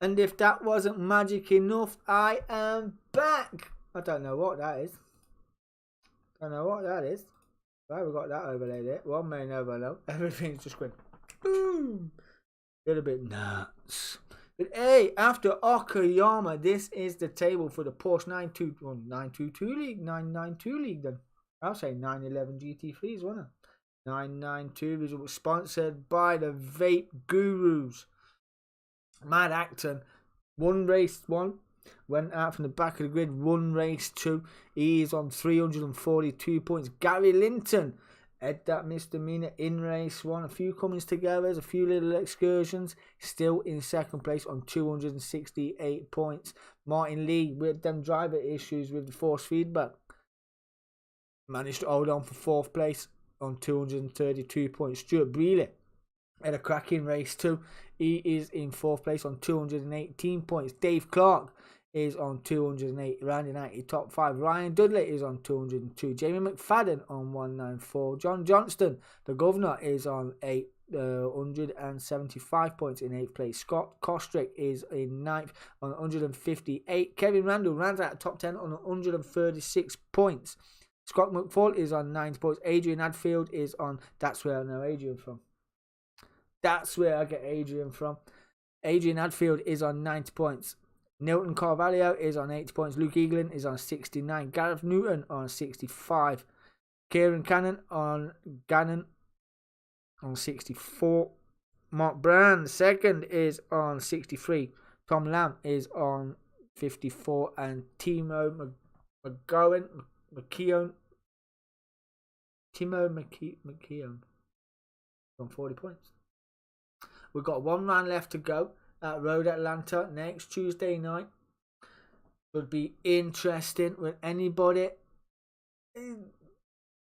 And if that wasn't magic enough, I am back. I don't know what that is. Why we got that overlay there? One may never know. Everything's just going boom. A little bit nuts. But hey, after Okayama, this is the table for the Porsche 922 League. 992 League then. I'll say 911 GT3s, wasn't it? 992 was sponsored by the Vape Gurus. Mad Acton won race 1, went out from the back of the grid, won race 2. He is on 342 points. Gary Linton had that misdemeanor in race 1. A few comings together, a few little excursions. Still in second place on 268 points. Martin Lee, with them driver issues with the force feedback, managed to hold on for 4th place on 232 points. Stuart Brealey had a cracking race 2. He is in 4th place on 218 points. Dave Clark is on 208, rounding out your top 5. Ryan Dudley is on 202. Jamie McFadden on 194. John Johnston, the governor, is on 175 points in 8th place. Scott Kostrick is in 9th on 158. Kevin Randall rounds out top 10 on 136 points. Scott McFall is on 9 points. Adrian Hadfield is on... That's where I know Adrian from. That's where I get Adrian from. Adrian Hadfield is on 90 points. Nilton Carvalho is on 80 points. Luke Eaglin is on 69. Gareth Newton on 65. Kieran Gannon on 64. Mark Brown, second, is on 63. Tom Lamb is on 54. And Timo McKeown on 40 points. We've got 1 round left to go at Road Atlanta next Tuesday night. Would be interesting with anybody.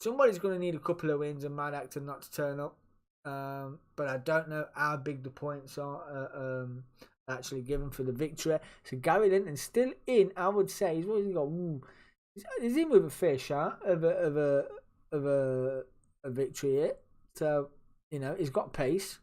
Somebody's going to need a couple of wins and Mad Actor not to turn up. But I don't know how big the points are actually given for the victory. So Gary Linton's still in, I would say. He's always got... He's in with a fair shot of a victory here. So, he's got pace.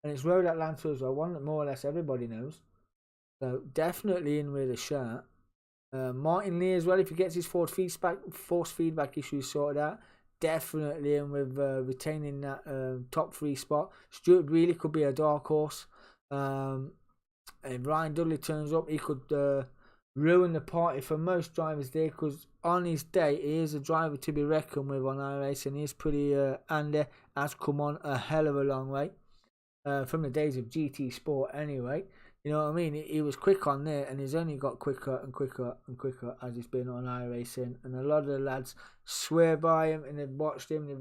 And it's Road Atlanta as well, one that more or less everybody knows. So definitely in with a shot. Martin Lee as well, if he gets his force feedback issues sorted out, definitely in with retaining that top 3 spot. Stuart really could be a dark horse. And Ryan Dudley turns up, he could ruin the party for most drivers there, because on his day he is a driver to be reckoned with on iRace, and he's pretty handy, has come on a hell of a long way. From the days of GT Sport anyway. You know what I mean? He was quick on there, and he's only got quicker and quicker and quicker as he's been on iRacing. And a lot of the lads swear by him, and they've watched him. He's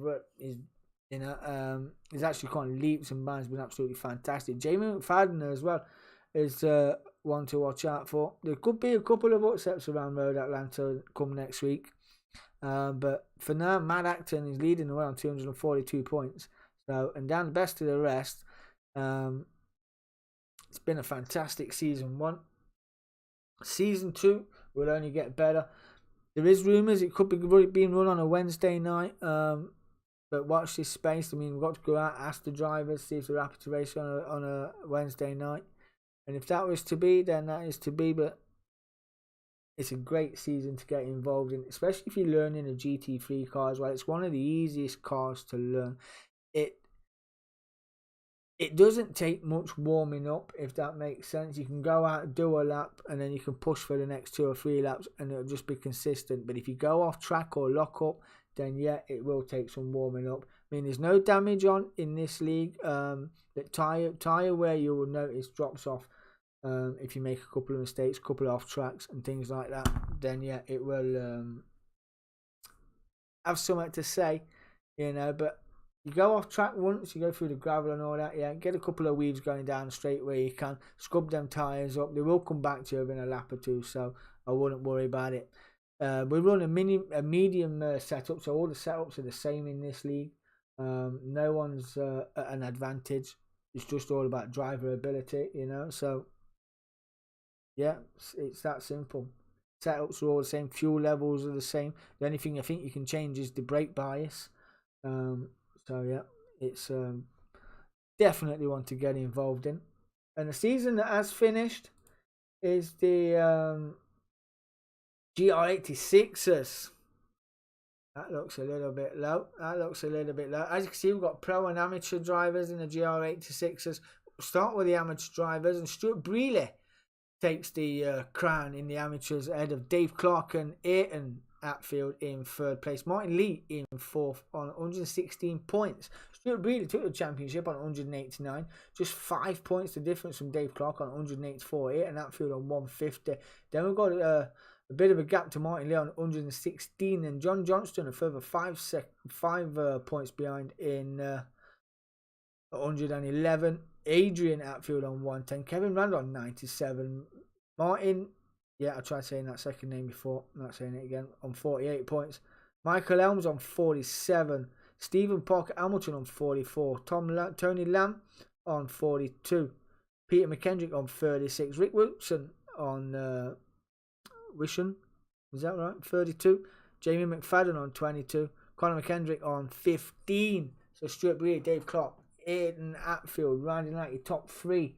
actually kind of leaps and bounds, been absolutely fantastic. Jamie McFadden as well is one to watch out for. There could be a couple of upsets around Road Atlanta come next week. But for now, Mad Acton is leading the way on 242 points. So, and down the best of the rest. It's been a fantastic season 1. Season 2 will only get better. There is rumours it could be being run on a Wednesday night, but watch this space. I mean, we've got to go out, ask the drivers, see if they're happy to race on a Wednesday night. And if that was to be, then that is to be. But it's a great season to get involved in, especially if you're learning a GT3 car as well. It's one of the easiest cars to learn. It doesn't take much warming up, if that makes sense. You can go out, do a lap, and then you can push for the next 2 or 3 laps, and it'll just be consistent. But if you go off track or lock up, then yeah, it will take some warming up. I mean, there's no damage on in this league. The tire wear, you will notice, drops off if you make a couple of mistakes, a couple of off tracks and things like that. Then yeah, it will have something to say, but you go off track once, you go through the gravel and all that, get a couple of weaves going down straight where you can, scrub them tyres up. They will come back to you in a lap or 2, so I wouldn't worry about it. We run a medium setup, so all the setups are the same in this league. No one's at an advantage. It's just all about driver ability, so yeah, it's that simple. Setups are all the same, fuel levels are the same. The only thing I think you can change is the brake bias. So yeah, it's definitely one to get involved in. And the season that has finished is the GR86s. That looks a little bit low. That looks a little bit low. As you can see, we've got pro and amateur drivers in the GR86s. We'll start with the amateur drivers, and Stuart Brealey takes the crown in the amateurs ahead of Dave Clark and Ayrton Atfield in third place. Martin Lee in fourth on 116 points. Stuart Brealey took the championship on 189. Just 5 points the difference from Dave Clark on 184. Ayrton Atfield on 150. Then we've got a bit of a gap to Martin Lee on 116, and John Johnston a further 5 points behind in 111. Adrian Atfield on 110. Kevin Randall on 97. Martin, I tried saying that second name before, I'm not saying it again, on 48 points. Michael Elms on 47. Stephen Parker Hamilton on 44. Tony Lamb on 42. Peter McKendrick on 36. Rick Wilson on Wishon, is that right? 32. Jamie McFadden on 22. Conor McKendrick on 15. So Stuart Brealey, Dave Clark, Ayrton Atfield rounding out your top 3.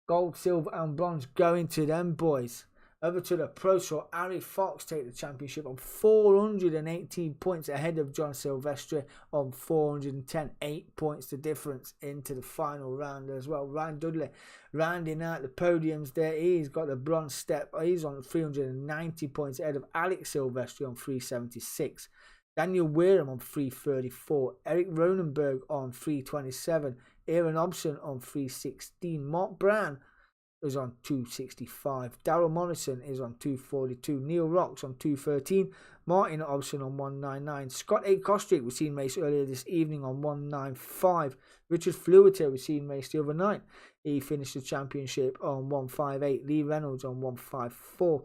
Gold, silver and bronze going to them boys. Over to the Pro Tour, Harry Fox take the championship on 418 points ahead of John Silvestri on 410. 8 points the difference into the final round as well. Ryan Dudley rounding out the podiums there. He's got the bronze step. He's on 390 points ahead of Alex Silvestri on 376. Daniel Wareham on 334. Eric Ronenberg on 327. Aaron Hobson on 316. Mark Brown is on 265. Daryl Morrison is on 242. Neil Rocks on 213. Martin Hobson on 199. Scott A. Kostrick was seen race earlier this evening on 195. Richard Fluiter was seen race the other night. He finished the championship on 158. Lee Reynolds on 154.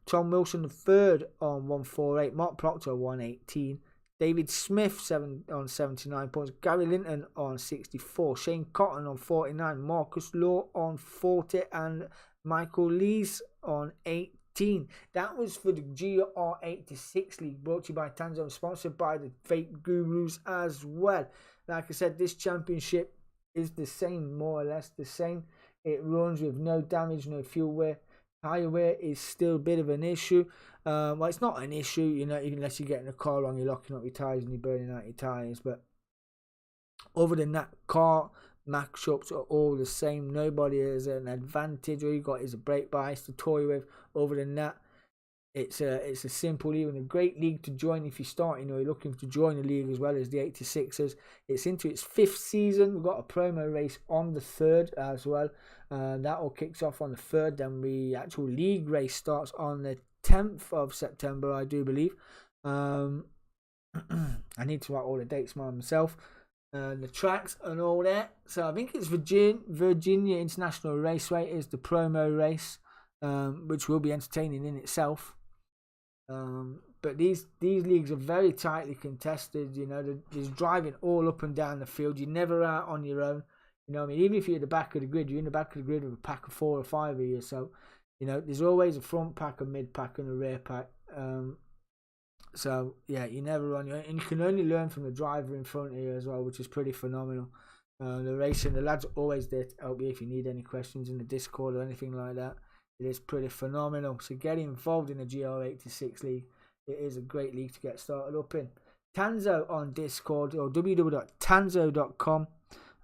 Tom Wilson III on 148. Mark Proctor 118. David Smith on 79 points. Gary Linton on 64. Shane Cotton on 49. Marcus Law on 40. And Michael Lees on 18. That was for the GR86 League, brought to you by Tanso and sponsored by the Fake Gurus as well. Like I said, this championship is the same, more or less the same. It runs with no damage, no fuel wear. Tire wear is still a bit of an issue. Well, it's not an issue, you know, even unless you get in a car wrong, you're locking up your tyres and you're burning out your tyres. But other than that, car matchups are all the same. Nobody has an advantage. All you got is a brake bias to toy with. Other than that, it's a simple league and a great league to join if you're starting or you're looking to join the league as well as the 86ers. It's into its 5th season. We've got a promo race on the 3rd as well. That all kicks off on the 3rd. Then the actual league race starts on the 10th of September, I do believe. I need to write all the dates myself. The tracks and all that. So I think it's Virginia International Raceway is the promo race, which will be entertaining in itself. But these leagues are very tightly contested. You know, there's driving all up and down the field. You're never out on your own. You know what I mean? Even if you're at the back of the grid, you're in the back of the grid with a pack of 4 or 5 of you. So, you know, there's always a front pack, a mid pack, and a rear pack. So, yeah, you're never on your own. And you can only learn from the driver in front of you as well, which is pretty phenomenal. The racing, the lads are always there to help you if you need any questions in the Discord or anything like that. It is pretty phenomenal. So get involved in the GR86 League. It is a great league to get started up in. Tanso on Discord or www.tanso.com,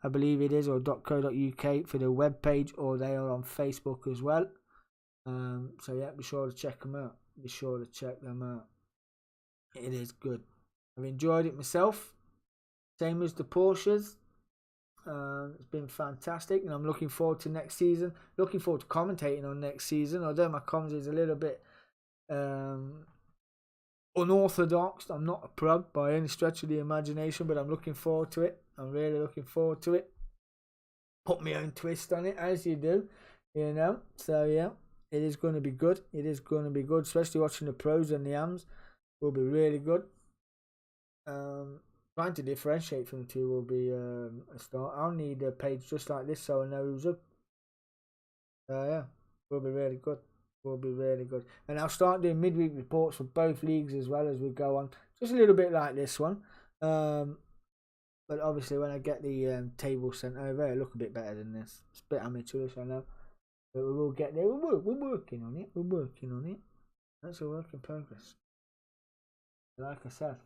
I believe it is, or .co.uk for the webpage, or they are on Facebook as well. So yeah, be sure to check them out. Be sure to check them out. It is good. I've enjoyed it myself. Same as the Porsches. It's been fantastic, and I'm looking forward to next season. Looking forward to commentating on next season, although my comms is a little bit unorthodox. I'm not a pro by any stretch of the imagination, but I'm looking forward to it. I'm really looking forward to it. Put my own twist on it, as you do, you know. So yeah, it is going to be good. It is going to be good, especially watching the pros and the AMs. Will be really good. Trying to differentiate from the two will be a start. I'll need a page just like this so I know who's up. Yeah, will be really good. Will be really good. And I'll start doing midweek reports for both leagues as well as we go on. Just a little bit like this one. But obviously when I get the table sent over, it'll look a bit better than this. It's a bit amateurish, I know. But we will get there. We're working on it. We're working on it. That's a work in progress. Like I said,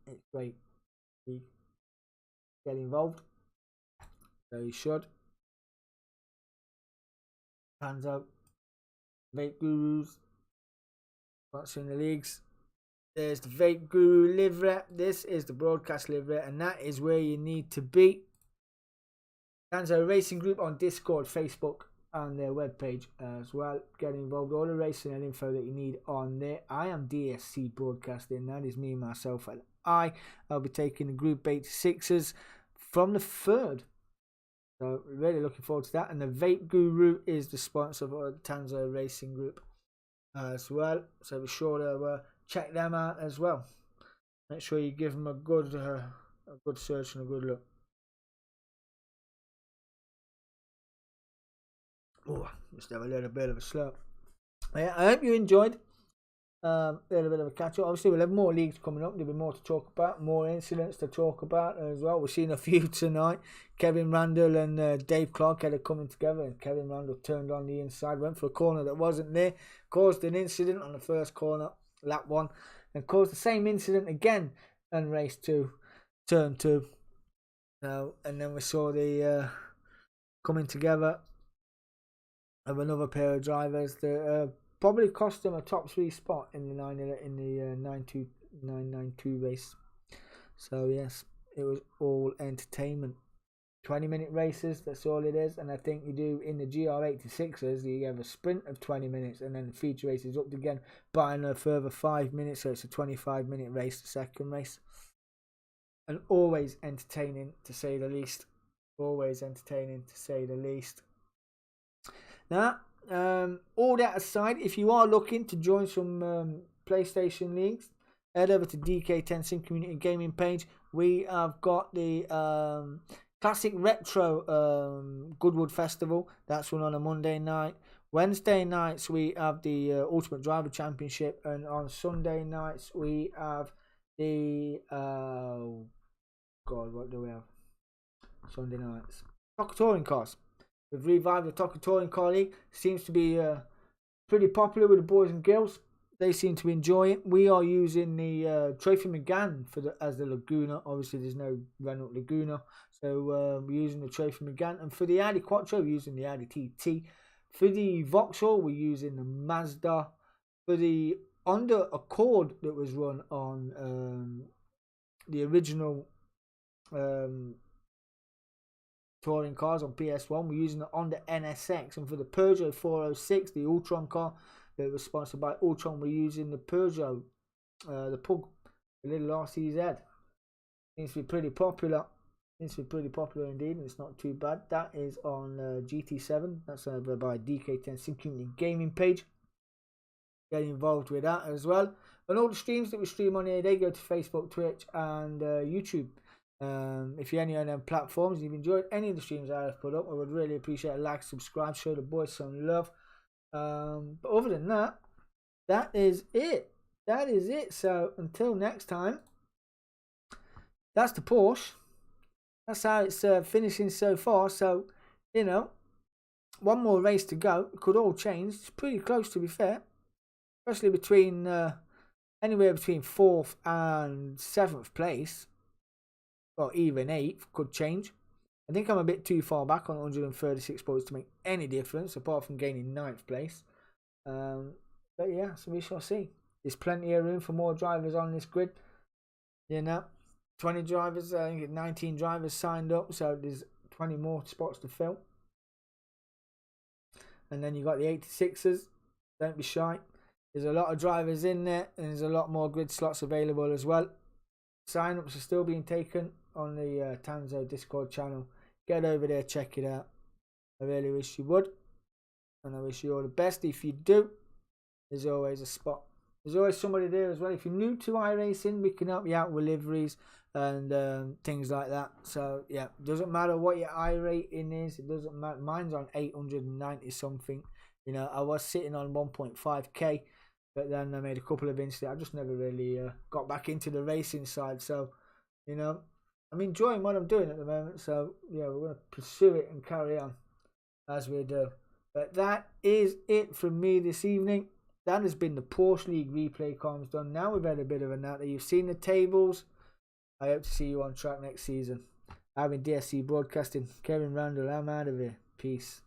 it's great. You get involved. So you should. Hands up. Vape Gurus. Sponsoring the leagues. There's the Vape Guru live rep. This is the broadcast live rep, and that is where you need to be. Tanso Racing Group on Discord, Facebook, and their webpage as well. Get involved. All the racing and info that you need on there. I am DSC Broadcasting. That is me, myself, and I'll be taking the Group 86ers from the 3rd. So really looking forward to that. And the Vape Guru is the sponsor of the Tanso Racing Group as well. So be sure to check them out as well. Make sure you give them a good search and a good look. Oh, just have a little bit of a slurp. Yeah, I hope you enjoyed. A little bit of a catch up. Obviously, we'll have more leagues coming up. There'll be more to talk about, more incidents to talk about as well. We've seen a few tonight. Kevin Randall and Dave Clark had it coming together, and Kevin Randall turned on the inside, went for a corner that wasn't there, caused an incident on the first corner, lap 1, and caused the same incident again on race 2, turn 2. And then we saw the coming together of another pair of drivers that probably cost them a top 3 spot in the 992 race. So yes, it was all entertainment. 20-minute races, that's all it is. And I think you do in the GR86s, you have a sprint of 20 minutes, and then the feature race is up again by a further 5 minutes. So it's a 25-minute race, the second race. And always entertaining, to say the least. Always entertaining, to say the least. Now, all that aside, if you are looking to join some PlayStation leagues, head over to DK10 Community Gaming page. We have got the Classic Retro Goodwood Festival. That's run on a Monday night. Wednesday nights we have the Ultimate Driver Championship, and on Sunday nights we have the what do we have? Sunday nights Toca Touring Cars. We've revived the Toca Touring Car League. Seems to be pretty popular with the boys and girls. They seem to enjoy it. We are using the Trophy McGann as the Laguna. Obviously, there's no Renault Laguna, so we're using the Trophy McGann. And for the Audi Quattro, we're using the Audi TT. For the Vauxhall, we're using the Mazda. For the Honda Accord that was run on the original touring cars on PS1, we're using the Honda NSX. And for the Peugeot 406, the Ultron car that was sponsored by Ultron, we're using the Peugeot, the Pug, the little RCZ. Seems to be pretty popular. Seems to be pretty popular indeed, and it's not too bad. That is on GT7. That's over by DK10 Community Gaming page. Get involved with that as well. And all the streams that we stream on here, they go to Facebook, Twitch, and YouTube. If you're any of them platforms and you've enjoyed any of the streams I have put up, I would really appreciate a like, subscribe, show the boys some love. But other than that, that is it. That is it. So until next time, that's the Porsche. That's how it's finishing so far. So, you know, one more race to go. It could all change. It's pretty close, to be fair. Especially between anywhere between 4th and 7th place. Or even 8th could change. I think I'm a bit too far back on 136 points to make any difference, apart from gaining 9th place. But yeah, so we shall see. There's plenty of room for more drivers on this grid. You know, 20 drivers, I think 19 drivers signed up, so there's 20 more spots to fill. And then you got the 86ers. Don't be shy. There's a lot of drivers in there, and there's a lot more grid slots available as well. Sign-ups are still being taken on the Tanso Discord channel. Get over there, check it out. I really wish you would, and I wish you all the best. If you do, there's always a spot. There's always somebody there as well. If you're new to iRacing, we can help you out with liveries and things like that. So yeah, doesn't matter what your iRating is. It doesn't matter. Mine's on 890 something. You know, I was sitting on 1.5k, but then I made a couple of incidents. I just never really got back into the racing side. So, you know, I'm enjoying what I'm doing at the moment. So yeah, we're going to pursue it and carry on as we do. But that is it from me this evening. That has been the Porsche League replay comms done. Now we've had a bit of a natter. You've seen the tables. I hope to see you on track next season. I've been DSC Broadcasting. Kevin Randall, I'm out of here. Peace.